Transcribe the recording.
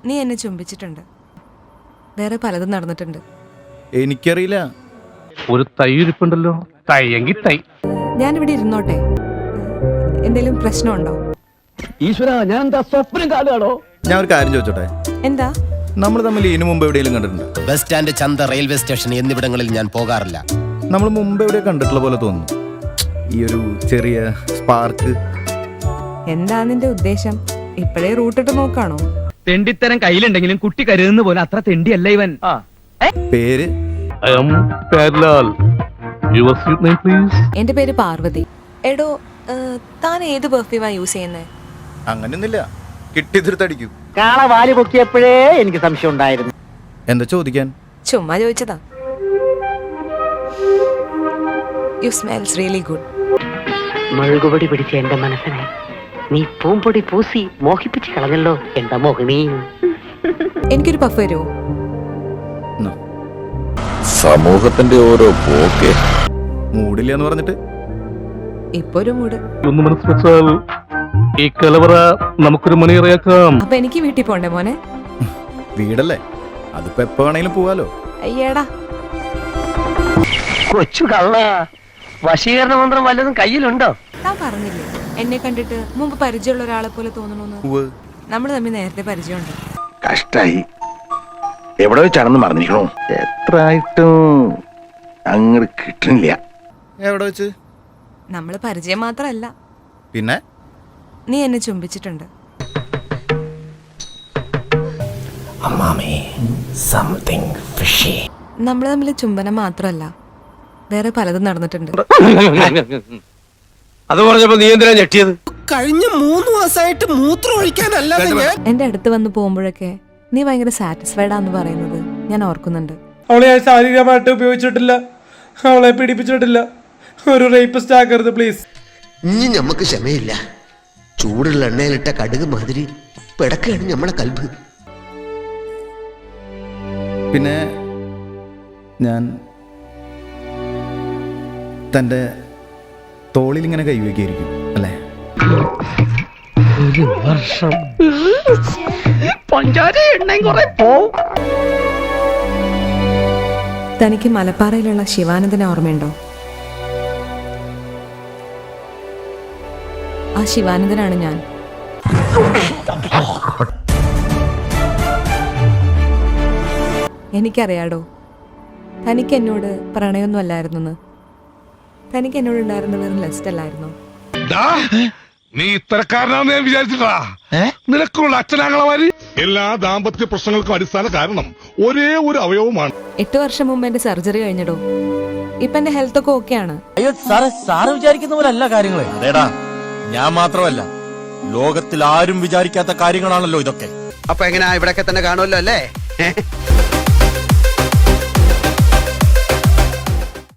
നീ എന്നെ ചുംബിച്ചിട്ടുണ്ട്, വേറെ പലതും നടന്നിട്ടുണ്ട്. എനിക്കറിയില്ല. ഒരു തൈ ഇരിപ്പുണ്ടല്ലോ, തൈയെങ്കി തൈ. ഞാനിവിടെ ഇരുന്നോട്ടെ, എന്തെങ്കിലും പ്രശ്നമുണ്ടോ? ഈശ്വര, ഞാൻ എന്താ സ്വപ്നം കാണുകയാണോ? ഞാൻ ഒരു കാര്യം ചോദിച്ചോട്ടെ, എന്താ? നമ്മൾ തമ്മിൽ ഇതിനു മുമ്പ് എവിടെയെങ്കിലും കണ്ടിട്ടുണ്ട്? ബസ് സ്റ്റാൻഡ്, ചന്ത, റെയിൽവേ സ്റ്റേഷൻ എന്നിവിടങ്ങളിൽ ഞാൻ പോകാറില്ല. നമ്മൾ മുമ്പ് എവിടെ കണ്ടിട്ടുള്ള പോലെ തോന്നുന്നു, ഈ ഒരു ചെറിയ സ്പാർക്ക്. എന്താ നിന്റെ ഉദ്ദേശം? ഇപ്പോഴേ റൂട്ടിട്ട് നോക്കാണോ? തെണ്ടിത്തരം കയ്യിലുണ്ടെങ്കിലും കുട്ടി കരുതുന്ന പോലെ അത്ര തെണ്ടിയല്ല ഇവൻ. പേര്? I am Perlal. Your sweet name please? എന്റെ പേര് പാർവതി. എടോ, താൻ ഏത് പെർഫ്യൂമാ യൂസ് ചെയ്യുന്നേ? അങ്ങനെയൊന്നുമില്ല, കിട്ടിയതിരുത്തടിക്കും. കാള വാല് പൊക്കിയപ്പോഴേ എനിക്ക് സംശയം ഉണ്ടായിരുന്നു. എന്താ ചോദിക്കാൻ? ചുമ്മാ ചോദിച്ചതാ. You smells really good. മുഴുകുപൊടി പിടിച്ച എന്റെ മനസ്സിനെ നീ പൂമ്പൊടി പൂസി മോഹിപ്പിച്ച് കളഞ്ഞല്ലോ എന്താ മോഹിനി. എനിക്കൊരു പഫ് വരുമോ? സമൂഹത്തിന്റെ ഓരോ പോക്കെ. മൂടില്ല എന്ന് പറഞ്ഞിട്ട് ഇപ്പൊ ഒരു മൂഡ്. ഒന്ന് മനസ്സ് വെച്ചാൽ ഈ കലവറ നമുക്കൊരു മണിയറയാക്കാം. അപ്പൊ എനിക്ക് വീട്ടിൽ പോണ്ടേ മോനെ? വീടല്ലേ, അതിപ്പോ എപ്പോ വേണേലും പോവാലോ. അയ്യേടാ, കൊച്ചു കള്ള, വശീകരണ മന്ത്രം വല്ലതും കയ്യിലുണ്ടോ? താൻ പറഞ്ഞില്ലേ എന്നെ കണ്ടിട്ട് മുമ്പ് പരിചയമുള്ള ഒരാളെ പോലെ തോന്നണോന്ന്? ഉവ്വ്. നമ്മൾ തമ്മിൽ നേരത്തെ പരിചയമുണ്ട്. കഷ്ടായി. എവിടെ വെച്ചാണെന്ന് മറന്നിരിക്കണോ? എത്ര ആയിട്ടും അങ്ങോട്ട് കിട്ടണില്ല. എവിടെ വെച്ച്? നമ്മൾ പരിചയം മാത്രല്ല, പിന്നെ നീ എന്നെ ചുംബിച്ചിട്ടുണ്ട്. നമ്മൾ തമ്മിൽ ചുംബനം മാത്രല്ല, വേറെ പലതും നടന്നിട്ടുണ്ട്. അത് പറഞ്ഞപ്പോ നീ എന്തിനാ ഞെട്ടിയത്? കഴിഞ്ഞ 3 മാസമായിട്ട് മൂത്രം ഒഴിക്കാനല്ലാതെ ഞാൻ എന്റെ അടുത്ത് വന്ന് പോകുമ്പോഴൊക്കെ നീ ഭയങ്കര സാറ്റിസ്ഫൈഡ് ആന്ന് പറയുന്നത് ഞാൻ ഓർക്കുന്നുണ്ട്. അവളെ ഞാൻ ശാരീരികമായിട്ട് ഉപയോഗിച്ചിട്ടില്ല, അവളെ പീഡിപ്പിച്ചിട്ടില്ല. ഒരു റേപ്പിസ്റ്റ് ആക്കരുത് പ്ലീസ്. ഇനി ഞമ്മക്ക് ക്ഷമയില്ല. ചൂടുള്ള എണ്ണയിലിട്ട കടുക് മാതിരി പിടക്കാണ് ഞമ്മളെ കൽബ്. പിന്നെ ഞാൻ തൻ്റെ തോളിൽ ഇങ്ങനെ കൈവയ്ക്കായിരിക്കും അല്ലേ? തനിക്ക് മലപ്പാറയിലുള്ള ശിവാനന്ദനെ ഓർമ്മയുണ്ടോ? ആ ശിവാനന്ദനാണ് ഞാൻ. എനിക്കറിയാടോ, തനിക്ക് എന്നോട് പ്രണയമൊന്നും അല്ലായിരുന്നു. തനിക്ക് എന്നോട് ഉണ്ടായിരുന്ന വെറും ലെസ്റ്റ് അല്ലായിരുന്നു. നീ ഇത്തരക്കാരനാണെന്ന് ഞാൻ വിചാരിച്ചിട്ടാ. നിനക്കുള്ള അച്ഛനാങ്ങളമാര് എല്ലാ ദാമ്പത്യ പ്രശ്നങ്ങൾക്കും അടിസ്ഥാന കാരണം ഒരേ ഒരു അവയവമാണ്. 8 വർഷം മുമ്പ് എന്റെ സർജറി കഴിഞ്ഞടോ. ഇപ്പൊ എന്റെ ഹെൽത്ത് ഒക്കെ ഓക്കെയാണ്. അയ്യോ സാറ് വിചാരിക്കുന്ന പോലെ അല്ല കാര്യങ്ങളെ. അതേടാ, ഞാൻ മാത്രമല്ല, ലോകത്തിൽ ആരും വിചാരിക്കാത്ത കാര്യങ്ങളാണല്ലോ ഇതൊക്കെ. അപ്പൊ എങ്ങനെയാ, ഇവിടൊക്കെ തന്നെ കാണുമല്ലോ അല്ലേ?